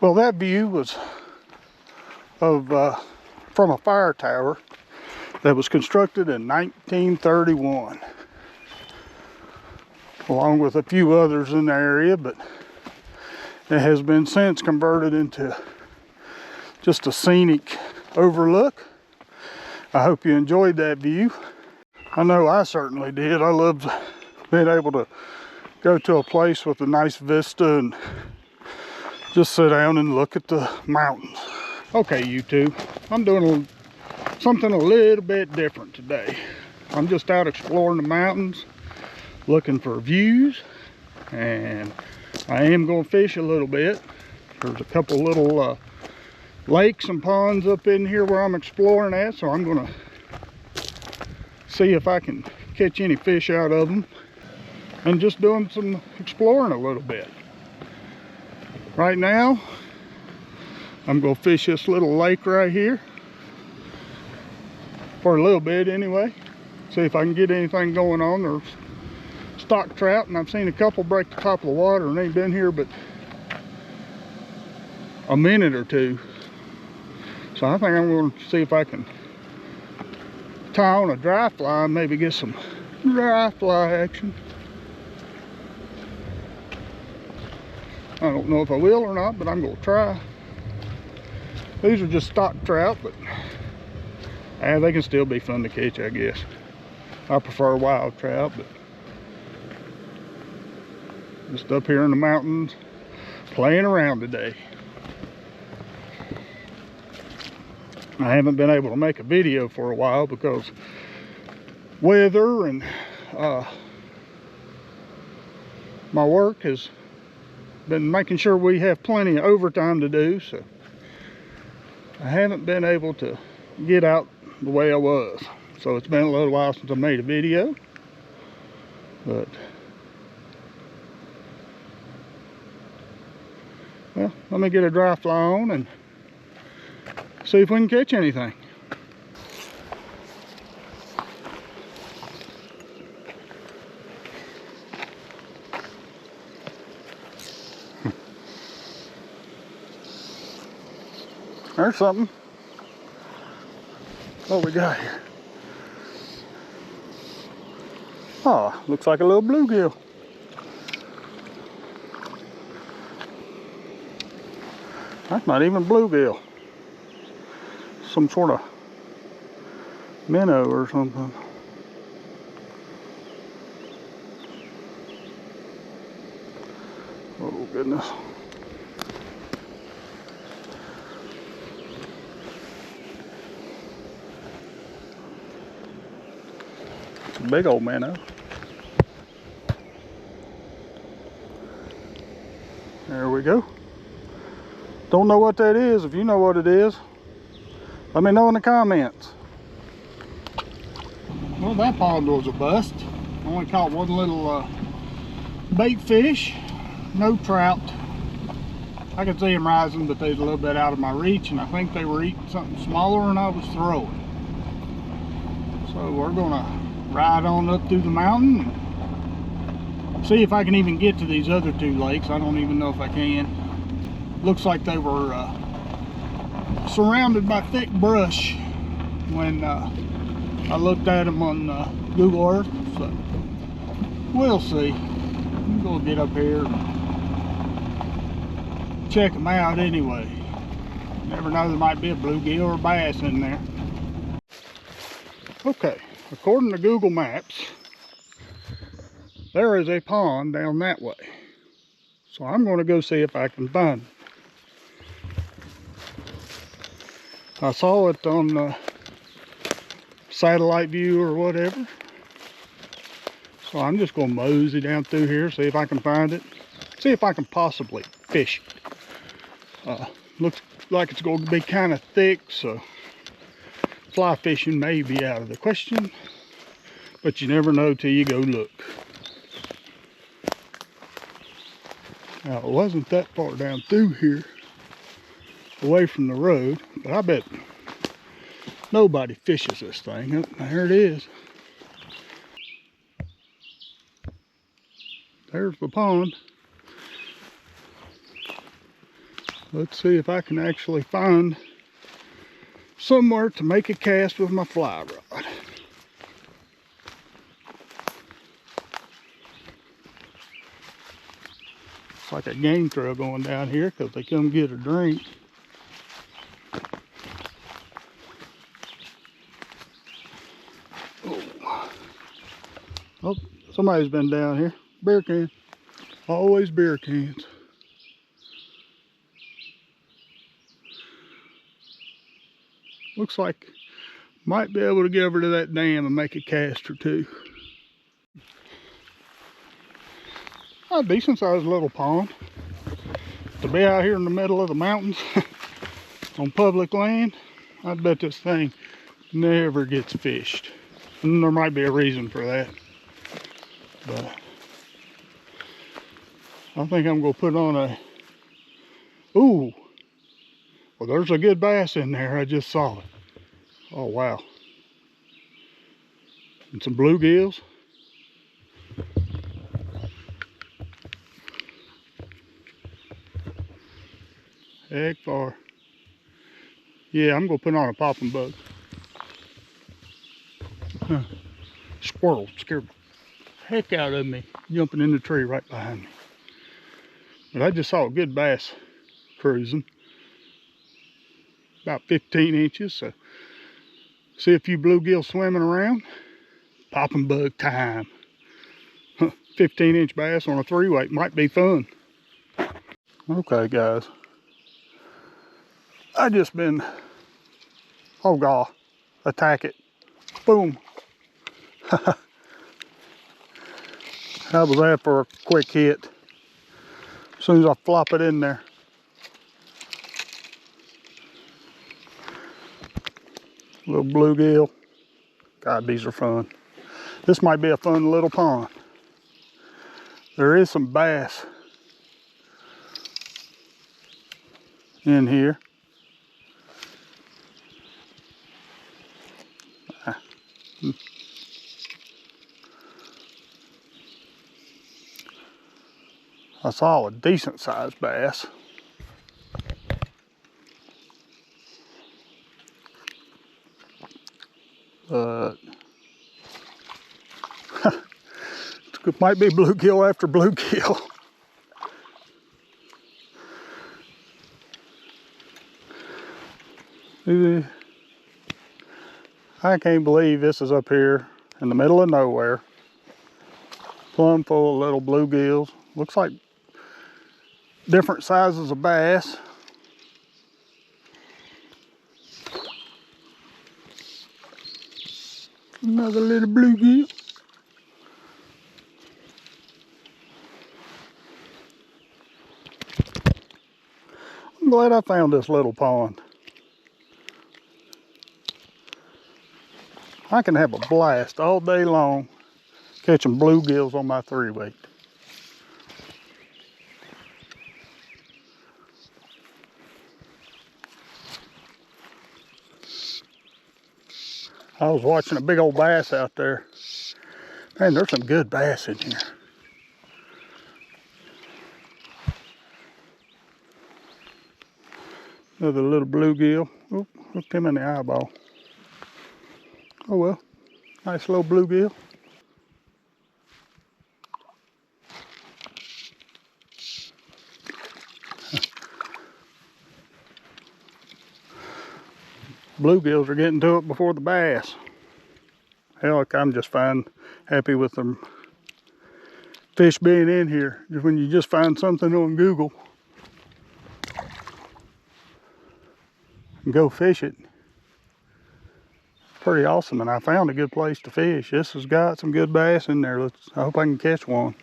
Well, that view was of from a fire tower that was constructed in 1931, along with a few others in the area, but it has been since converted into just a scenic overlook. I hope you enjoyed that view. I know I certainly did. I loved being able to go to a place with a nice vista and just sit down and look at the mountains. Okay, YouTube, I'm doing something a little bit different today. I'm just out exploring the mountains, looking for views, and I am going to fish a little bit. There's a couple little lakes and ponds up in here where I'm exploring at, so I'm going to see if I can catch any fish out of them, and just doing some exploring a little bit. Right now, I'm going to fish this little lake right here for a little bit anyway. See if I can get anything going on. There's stock trout, and I've seen a couple break the top of the water, and they've been here but a minute or two. So I think I'm going to see if I can tie on a dry fly and maybe get some dry fly action. I don't know if I will or not, but I'm going to try. These are just stock trout, but they can still be fun to catch, I guess. I prefer wild trout, but just up here in the mountains playing around today. I haven't been able to make a video for a while because weather and my work has been making sure we have plenty of overtime to do, so I haven't been able to get out the way I was. So it's been a little while since I made a video, but well, let me get a dry fly on and see if we can catch anything. There's something. What we got here? Oh, looks like a little bluegill. That's not even bluegill. Some sort of minnow or something. Oh goodness. It's a big old minnow. There we go. Don't know what that is. If you know what it is, let me know in the comments. Well, that pond was a bust. I only caught one little bait fish, no trout. I could see them rising, but they was a little bit out of my reach, and I think they were eating something smaller than I was throwing. So we're gonna ride on up through the mountain and see if I can even get to these other two lakes. I don't even know if I can. Looks like they were surrounded by thick brush when I looked at them on Google Earth, so we'll see. I'm gonna get up here and check them out anyway. Never know, there might be a bluegill or bass in there. Okay, according to Google Maps, there is a pond down that way, so I'm going to go see if I can find it. I saw it on satellite view or whatever, so I'm just going to mosey down through here, see if I can find it, see if I can possibly fish it. Looks like it's going to be kind of thick, so fly fishing may be out of the question, but you never know till you go look. Now, it wasn't that far down through here, away from the road, but I bet nobody fishes this thing. Oh, there it is. There's the pond. Let's see if I can actually find somewhere to make a cast with my fly rod. It's like a game trail going down here because they come get a drink. Oh, somebody's been down here. Beer can. Always beer cans. Looks like might be able to get over to that dam and make a cast or two. A decent sized little pond. To be out here in the middle of the mountains on public land, I bet this thing never gets fished. And there might be a reason for that. But I think I'm gonna put on a, ooh, well there's a good bass in there, I just saw it. Oh wow. And some bluegills. Heck far. Yeah, I'm gonna put on a popping bug. Huh. Squirrel scared the heck out of me, jumping in the tree right behind me. But I just saw a good bass cruising. About 15 inches, so see a few bluegill swimming around. Popping bug time. 15-inch bass on a 3-weight might be fun. Okay guys, I just been, oh god, attack it, boom. How was that for a quick hit? As soon as I flop it in there. Little bluegill. God, these are fun. This might be a fun little pond. There is some bass in here. I saw a decent sized bass. But it might be bluegill after bluegill. I can't believe this is up here in the middle of nowhere. Plumb full of little bluegills. Looks like different sizes of bass. Another little bluegill. I'm glad I found this little pond. I can have a blast all day long catching bluegills on my 3-weight. I was watching a big old bass out there. Man, there's some good bass in here. Another little bluegill. Oop, hooked him in the eyeball. Oh well, nice little bluegill. Bluegills are getting to it before the bass. Hell, I'm just fine, happy with them fish being in here. When you just find something on Google and go fish it, pretty awesome. And I found a good place to fish. This has got some good bass in there. I hope I can catch one.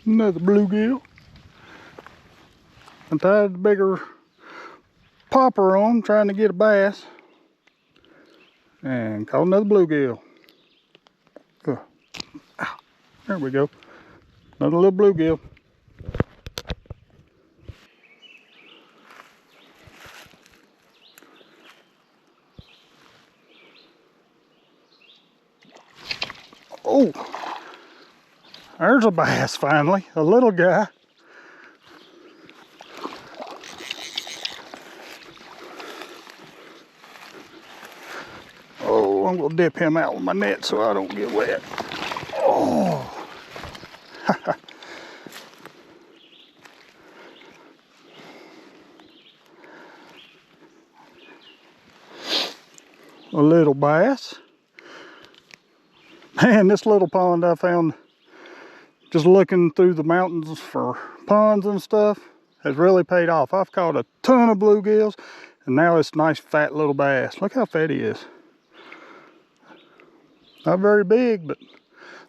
Another bluegill. I tied the bigger popper on trying to get a bass. And caught another bluegill. There we go. Another little bluegill. There's a bass finally, a little guy. Oh, I'm gonna dip him out with my net so I don't get wet. Oh. A little bass. Man, this little pond I found just looking through the mountains for ponds and stuff has really paid off. I've caught a ton of bluegills and now it's nice fat little bass. Look how fat he is. Not very big, but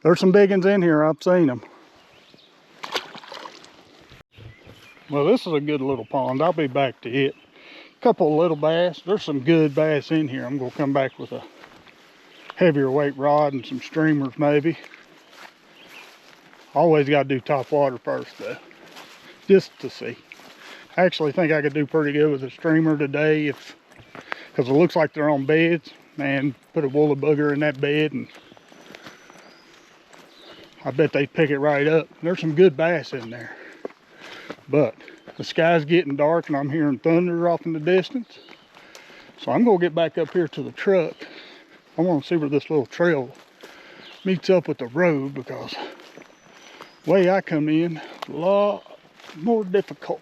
there's some big ones in here. I've seen them. Well, this is a good little pond. I'll be back to it. Couple of little bass. There's some good bass in here. I'm gonna come back with a heavier weight rod and some streamers maybe. Always got to do top water first though, just to see. I actually think I could do pretty good with a streamer today because it looks like they're on beds. Man, put a woolly booger in that bed and I bet they pick it right up. There's some good bass in there, but the sky's getting dark and I'm hearing thunder off in the distance. So I'm gonna get back up here to the truck. I want to see where this little trail meets up with the road because the way I come in is a lot more difficult.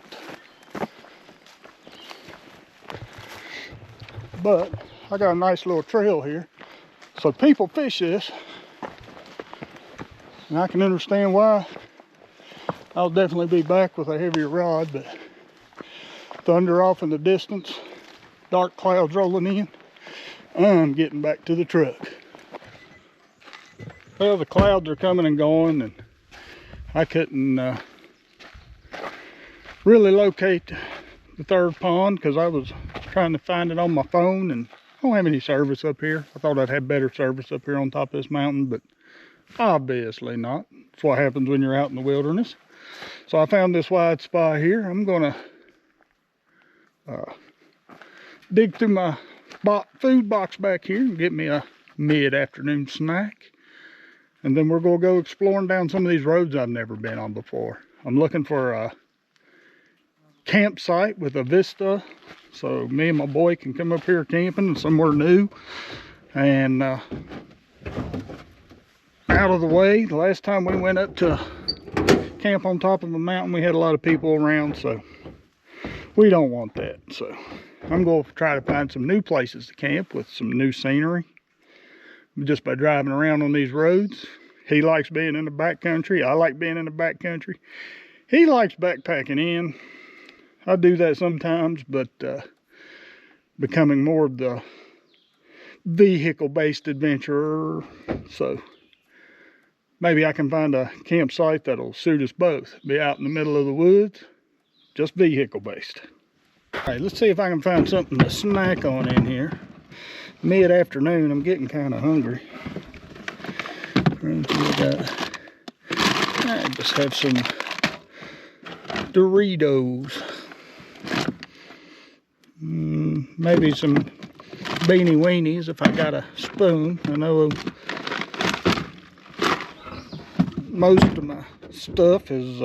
But I got a nice little trail here. So people fish this. And I can understand why. I'll definitely be back with a heavier rod, but thunder off in the distance, dark clouds rolling in. I'm getting back to the truck. Well, the clouds are coming and going, and I couldn't really locate the third pond because I was trying to find it on my phone, and I don't have any service up here. I thought I'd have better service up here on top of this mountain, but obviously not. That's what happens when you're out in the wilderness. So I found this wide spot here. I'm gonna dig through my food box back here and get me a mid-afternoon snack. And then we're gonna go exploring down some of these roads I've never been on before. I'm looking for a campsite with a vista, so me and my boy can come up here camping somewhere new and out of the way. The last time we went up to camp on top of a mountain, we had a lot of people around, so we don't want that. So I'm going to try to find some new places to camp with some new scenery just by driving around on these roads. He likes being in the backcountry. I like being in the backcountry. He likes backpacking in. I do that sometimes, but becoming more of the vehicle-based adventurer. So maybe I can find a campsite that'll suit us both. Be out in the middle of the woods, just vehicle-based. All right, let's see if I can find something to snack on in here. Mid-afternoon, I'm getting kind of hungry. I just have some Doritos. Maybe some beanie weenies if I got a spoon. I know most of my stuff is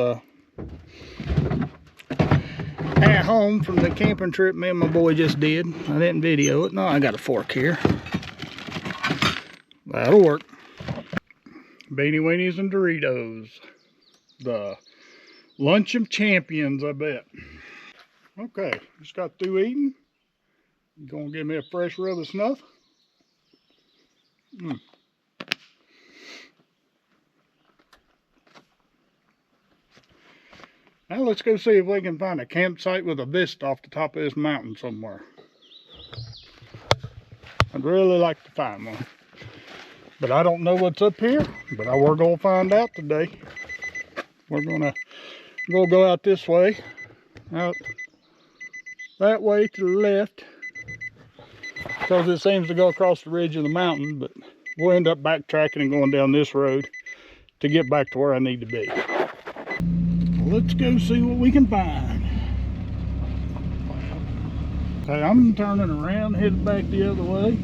at home from the camping trip me and my boy just did. I didn't video it. No, I got a fork here. That'll work. Beanie weenies and Doritos. The lunch of champions, I bet. Okay, just got through eating. You gonna give me a fresh rub of snuff? Now let's go see if we can find a campsite with a vista off the top of this mountain somewhere. I'd really like to find one. But I don't know what's up here, but we're gonna find out today. We're gonna go out this way, out that way to the left, because it seems to go across the ridge of the mountain, but we'll end up backtracking and going down this road to get back to where I need to be. Let's go see what we can find. Okay, I'm turning around, heading back the other way.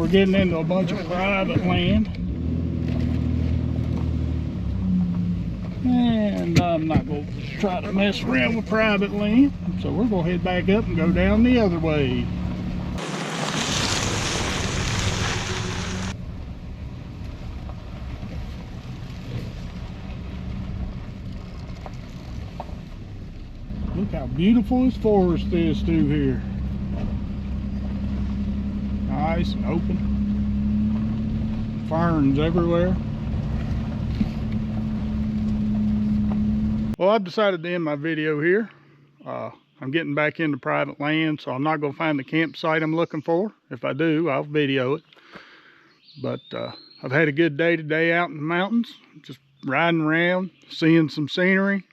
we're getting into a bunch of private land. And I'm not going to try to mess around with private land. So we're going to head back up and go down the other way. Look how beautiful this forest is through here. Nice and open. Ferns everywhere. Well, I've decided to end my video here. I'm getting back into private land, so I'm not going to find the campsite I'm looking for. If I do, I'll video it. But I've had a good day today out in the mountains, just riding around, seeing some scenery,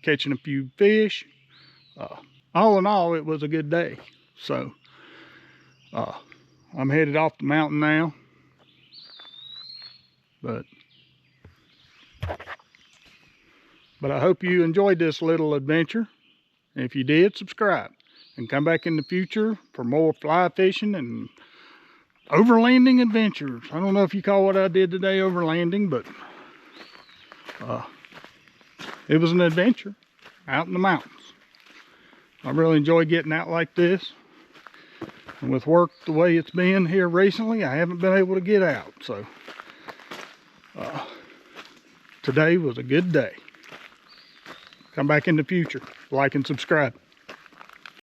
catching a few fish. All in all, it was a good day. So I'm headed off the mountain now. But I hope you enjoyed this little adventure. And if you did, subscribe and come back in the future for more fly fishing and overlanding adventures. I don't know if you call what I did today overlanding, but it was an adventure out in the mountains. I really enjoy getting out like this. And with work the way it's been here recently, I haven't been able to get out. So today was a good day. Come back in the future. Like and subscribe.